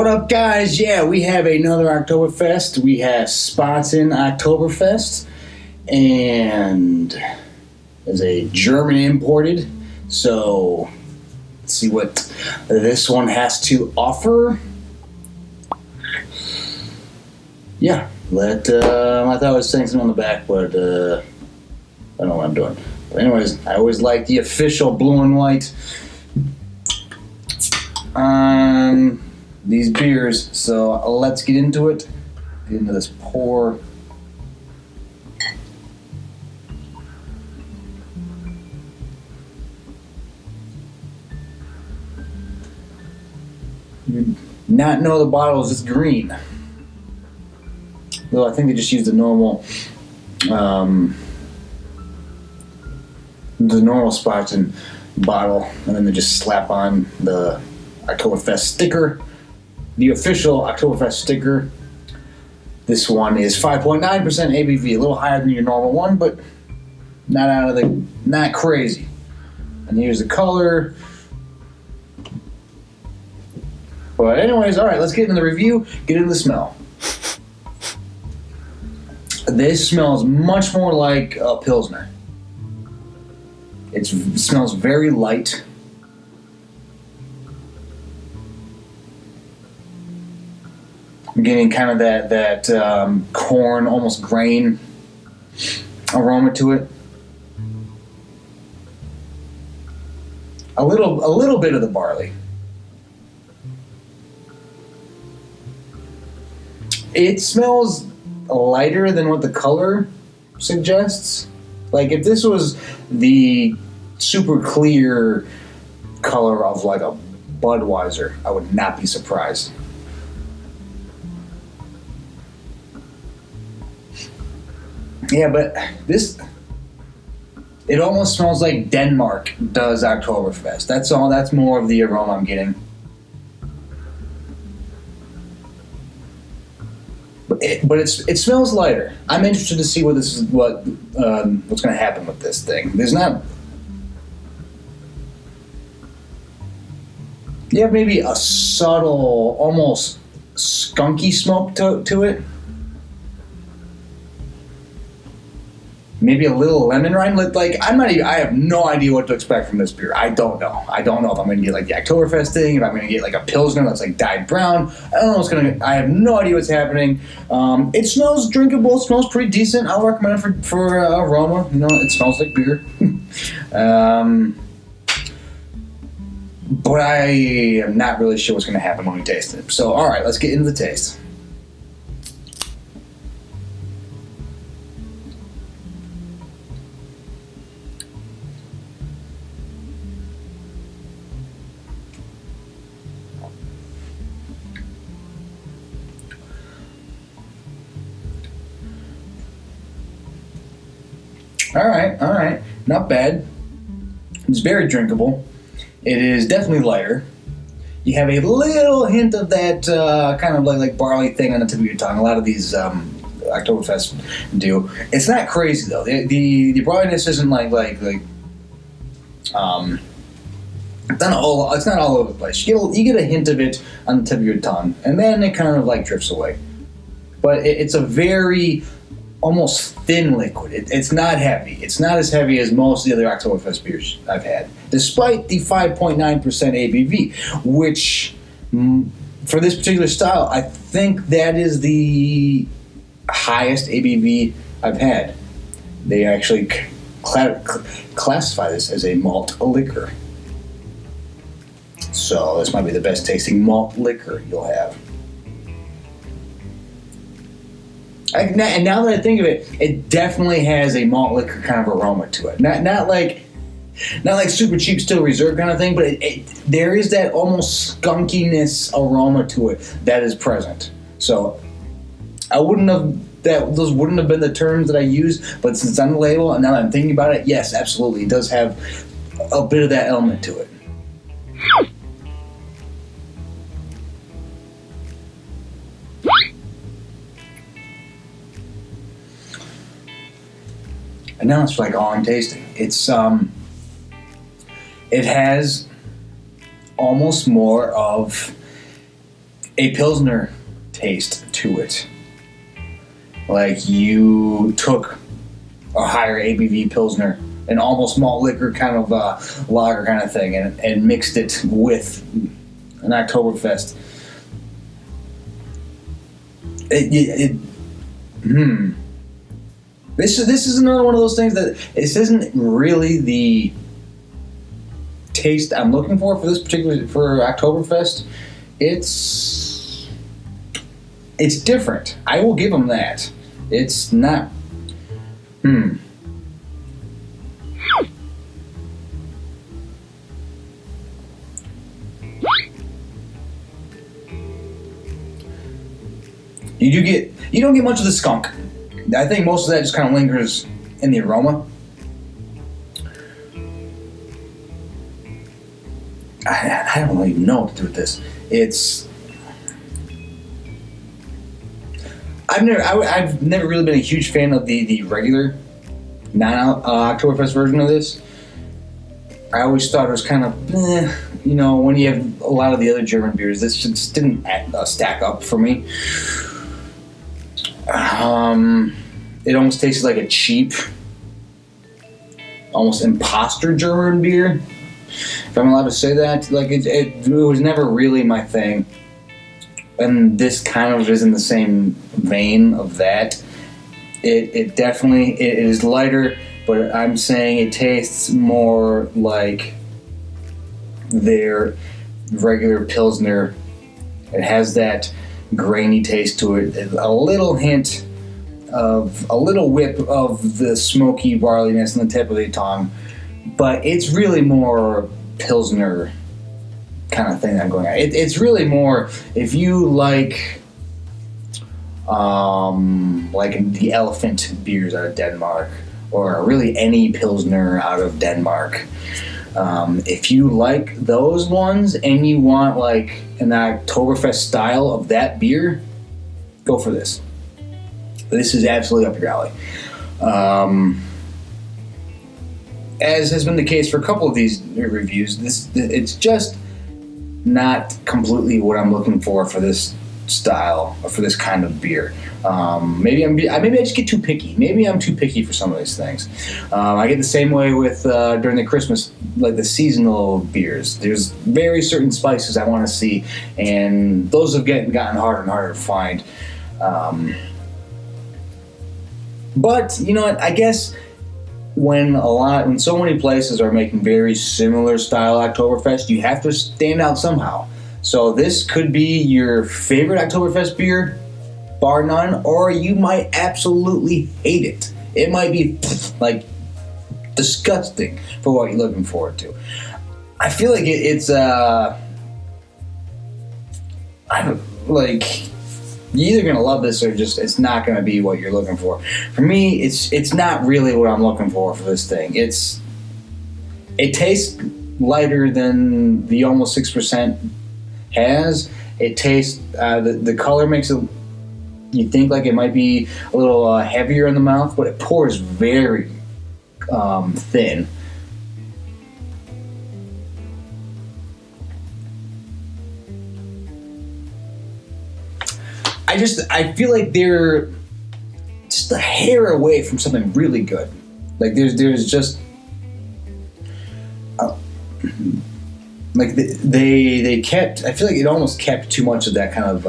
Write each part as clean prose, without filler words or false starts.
What up, guys? Yeah, we have another Oktoberfest. We have Spaten Oktoberfest, and it's a German imported. So let's see what this one has to offer. Yeah, I thought I was saying something on the back, but I don't know what I'm doing. But anyways, I always like the official blue and white on these beers, so let's get into it. Get into this pour. You not know the bottle is just green. Though I think they just used the normal Spaten bottle, and then they just slap on the Oktoberfest sticker. The official Oktoberfest sticker. This one is 5.9% ABV, a little higher than your normal one, but not crazy. And here's the color. But anyways, all right, let's get into the review. Get into the smell. This smells much more like a Pilsner. It smells very light. I'm getting kind of that corn, almost grain aroma to it. A little bit of the barley. It smells lighter than what the color suggests. Like if this was the super clear color of like a Budweiser, I would not be surprised. Yeah, but it almost smells like Denmark does Oktoberfest. That's all. That's more of the aroma I'm getting. But it smells lighter. I'm interested to see what's going to happen with this thing. There's not. You have maybe a subtle, almost skunky smoke to it. Maybe a little lemon rind. Like I have no idea what to expect from this beer. I don't know. I don't know if I'm going to get like the Oktoberfest thing, if I'm going to get like a Pilsner that's like dyed brown. I don't know what's going to. I have no idea what's happening. It smells drinkable. It smells pretty decent. I'll recommend it for aroma. You know, it smells like beer. But I am not really sure what's going to happen when we taste it. So, all right, let's get into the taste. All right. Not bad. It's very drinkable. It is definitely lighter. You have a little hint of that kind of like barley thing on the tip of your tongue. A lot of these Oktoberfest do. It's not crazy though. The barleyness isn't like it's not all over the place. You get a hint of it on the tip of your tongue, and then it kind of like drifts away. But it's a very almost thin liquid. It's not heavy. It's not as heavy as most of the other Oktoberfest beers I've had, despite the 5.9% ABV, which for this particular style, I think that is the highest ABV I've had. They actually classify this as a malt liquor. So this might be the best tasting malt liquor you'll have. And now that I think of it, it definitely has a malt liquor kind of aroma to it. Not like super cheap still reserve kind of thing, but there is that almost skunkiness aroma to it that is present. So those wouldn't have been the terms that I used, but since it's on the label and now that I'm thinking about it, yes, absolutely, it does have a bit of that element to it. And now it's like all I'm tasting. It's it has almost more of a Pilsner taste to it. Like you took a higher ABV Pilsner, an almost malt liquor kind of lager kind of thing, and mixed it with an Oktoberfest. This is another one of those things that this isn't really the taste I'm looking for this particular for Oktoberfest. It's different. I will give them that. It's not. You don't get much of the skunk. I think most of that just kind of lingers in the aroma. I don't even know what to do with this. I've never really been a huge fan of the regular non-Oktoberfest version of this. I always thought it was kind of, when you have a lot of the other German beers, this just didn't stack up for me. It almost tasted like a cheap, almost imposter German beer, if I'm allowed to say that. Like it was never really my thing, and this kind of is in the same vein of that. It definitely is lighter, but I'm saying it tastes more like their regular Pilsner. It has that grainy taste to it, a little hint of a little whip of the smoky barleyiness on the tip of the tongue, but it's really more Pilsner kind of thing that I'm going at. It's really more if you like the elephant beers out of Denmark, or really any Pilsner out of Denmark. If you like those ones and you want like an Oktoberfest style of that beer, go for this. This is absolutely up your alley. As has been the case for a couple of these reviews, it's just not completely what I'm looking for this style or for this kind of beer. Maybe I just get too picky. Maybe I'm too picky for some of these things. I get the same way with during the Christmas, like the seasonal beers. There's very certain spices I want to see, and those have gotten harder and harder to find. But you know what? I guess when so many places are making very similar style Oktoberfest, you have to stand out somehow. So this could be your favorite Oktoberfest beer, bar none, or you might absolutely hate it. It might be like disgusting for what you're looking forward to. I feel like you're either gonna love this or just it's not gonna be what you're looking for. For me, it's not really what I'm looking for this thing. It tastes lighter than the almost 6% has. It tastes the color makes it, you think like it might be a little heavier in the mouth, but it pours very thin. I feel like they're just a hair away from something really good. Like there's just like they kept. I feel like it almost kept too much of that kind of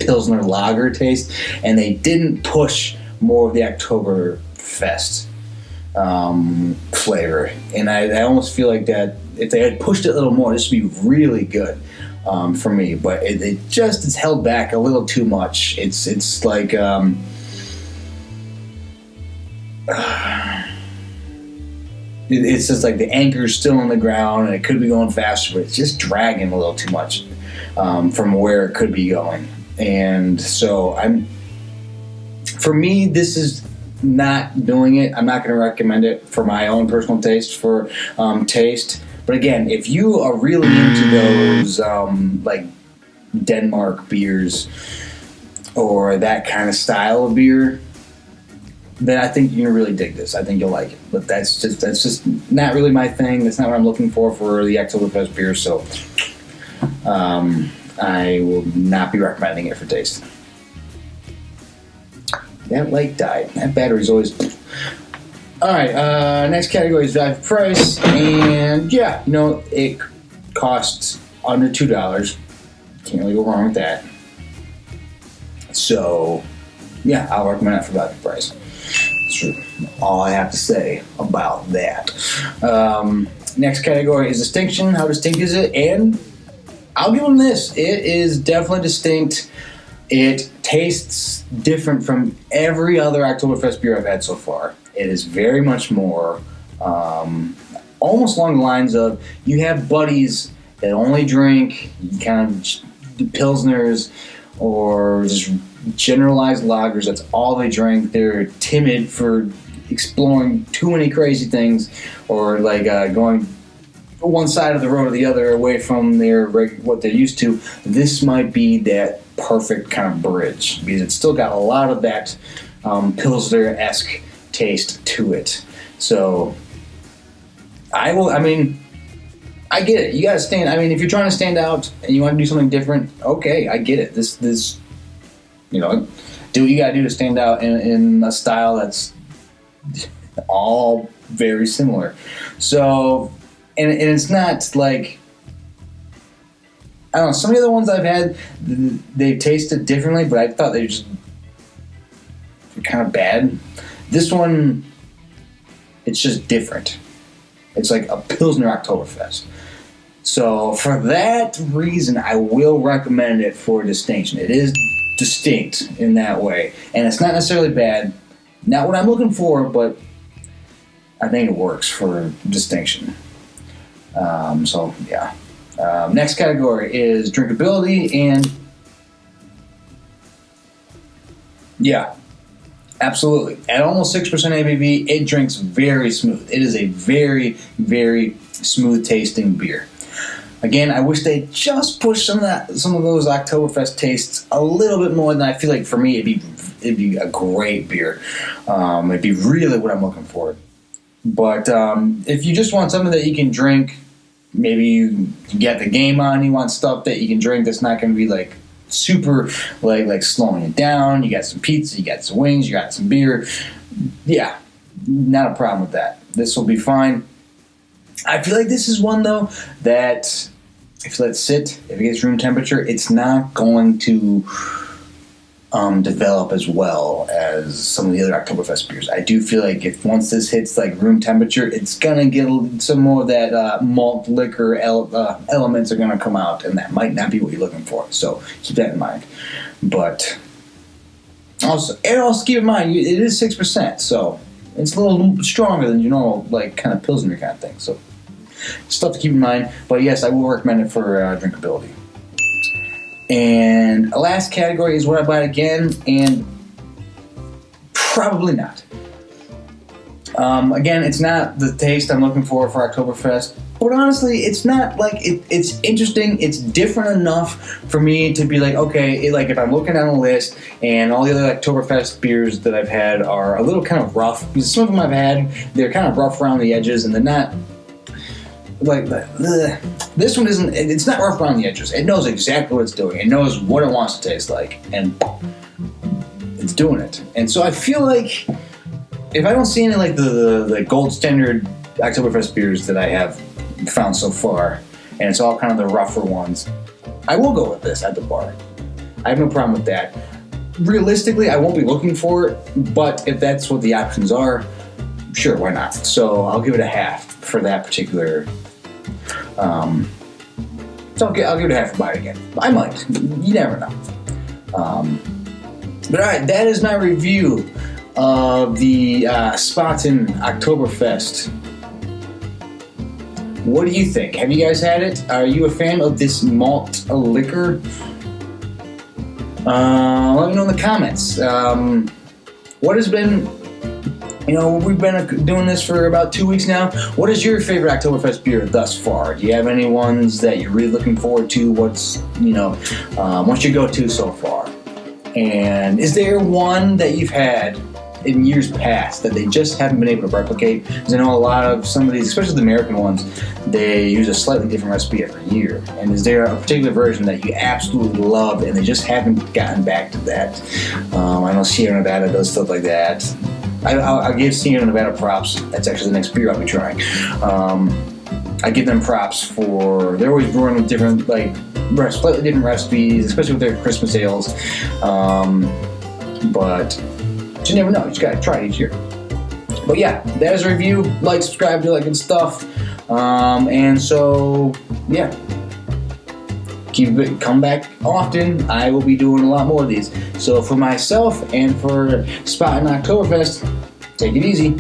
Pilsner lager taste, and they didn't push more of the Oktoberfest flavor. And I almost feel like that if they had pushed it a little more, this would be really good. For me, but it just is held back a little too much. It's like it's just like the anchor's still on the ground and it could be going faster, but it's just dragging a little too much from where it could be going. And so for me, this is not doing it. I'm not going to recommend it for my own personal taste for taste. But again, if you are really into those like Denmark beers or that kind of style of beer, then I think you're gonna really dig this. I think you'll like it. But that's just not really my thing. That's not what I'm looking for the Oktoberfest beer. So I I will not be recommending it for taste. That light died. That battery's always... Alright, next category is value price. And yeah, it costs under $2. Can't really go wrong with that. So, yeah, I'll recommend it for value price. That's all I have to say about that. Next category is distinction. How distinct is it? And I'll give them this. It is definitely distinct. It tastes different from every other Oktoberfest beer I've had so far. It is very much more almost along the lines of you have buddies that only drink kind of Pilsners or just generalized lagers. That's all they drink. They're timid for exploring too many crazy things or like going one side of the road or the other away from what they're used to. This might be that perfect kind of bridge because it's still got a lot of that Pilsner-esque taste to it. So I get it. You gotta stand. If you're trying to stand out and you want to do something different, okay, I get it. This, do what you gotta do to stand out in a style that's all very similar. So, and it's not like, I don't know, some of the other ones I've had, they tasted differently, but I thought they were kind of bad. This one, it's just different. It's like a Pilsner Oktoberfest. So for that reason, I will recommend it for distinction. It is distinct in that way. And it's not necessarily bad. Not what I'm looking for, but I think it works for distinction. So, yeah. Next category is drinkability, and yeah, absolutely. At almost 6% ABV, it drinks very smooth. It is a very, very smooth tasting beer. Again, I wish they just pushed some of those Oktoberfest tastes a little bit more than I feel like for me it'd be a great beer. It'd be really what I'm looking for. But if you just want something that you can drink, maybe you get the game on, you want stuff that you can drink that's not going to be like super like slowing it down. You got some pizza, you got some wings, you got some beer. Yeah, not a problem with that. This will be fine. I feel like this is one though that if you let it sit, if it gets room temperature, it's not going to develop as well as some of the other Oktoberfest beers. I do feel like if once this hits like room temperature, it's gonna get some more of that malt liquor elements are gonna come out, and that might not be what you're looking for. So keep that in mind. But also keep in mind it is 6%, so it's a little stronger than your normal like kind of Pilsner kind of thing. So stuff to keep in mind. But yes, I will recommend it for drinkability. And the last category is what I buy again, and probably not. Again, it's not the taste I'm looking for Oktoberfest, but honestly, it's not like it's interesting. It's different enough for me to be like, okay, like if I'm looking down a list and all the other Oktoberfest beers that I've had are a little kind of rough, because some of them I've had, they're kind of rough around the edges and they're not like this one isn't. It's not rough around the edges. It knows exactly what it's doing. It knows what it wants to taste like, and it's doing it. And so I feel like if I don't see any like the gold standard Oktoberfest beers that I have found so far, and it's all kind of the rougher ones, I will go with this at the bar. I have no problem with that. Realistically, I won't be looking for it, but if that's what the options are, sure, why not? So I'll give it a half for that particular. So I'll give it a half for buy it again. I might. You never know. But alright, that is my review of the Spaten Oktoberfest. What do you think? Have you guys had it? Are you a fan of this malt liquor? Let me know in the comments. What has been... we've been doing this for about 2 weeks now. What is your favorite Oktoberfest beer thus far? Do you have any ones that you're really looking forward to? What's your go-to so far? And is there one that you've had in years past that they just haven't been able to replicate. Because I know a lot of some of these, especially the American ones, they use a slightly different recipe every year. And is there a particular version that you absolutely love and they just haven't gotten back to that? I know Sierra Nevada does stuff like that. I'll give Sierra Nevada props. That's actually the next beer I'll be trying. I give them props for, they're always brewing with different, like, slightly different recipes, especially with their Christmas ales. But you never know. You just gotta try it each year. But yeah, that is a review. Like, subscribe, do like good stuff. And so, yeah. Come back often. I will be doing a lot more of these. So for myself and for Spaten Oktoberfest, take it easy.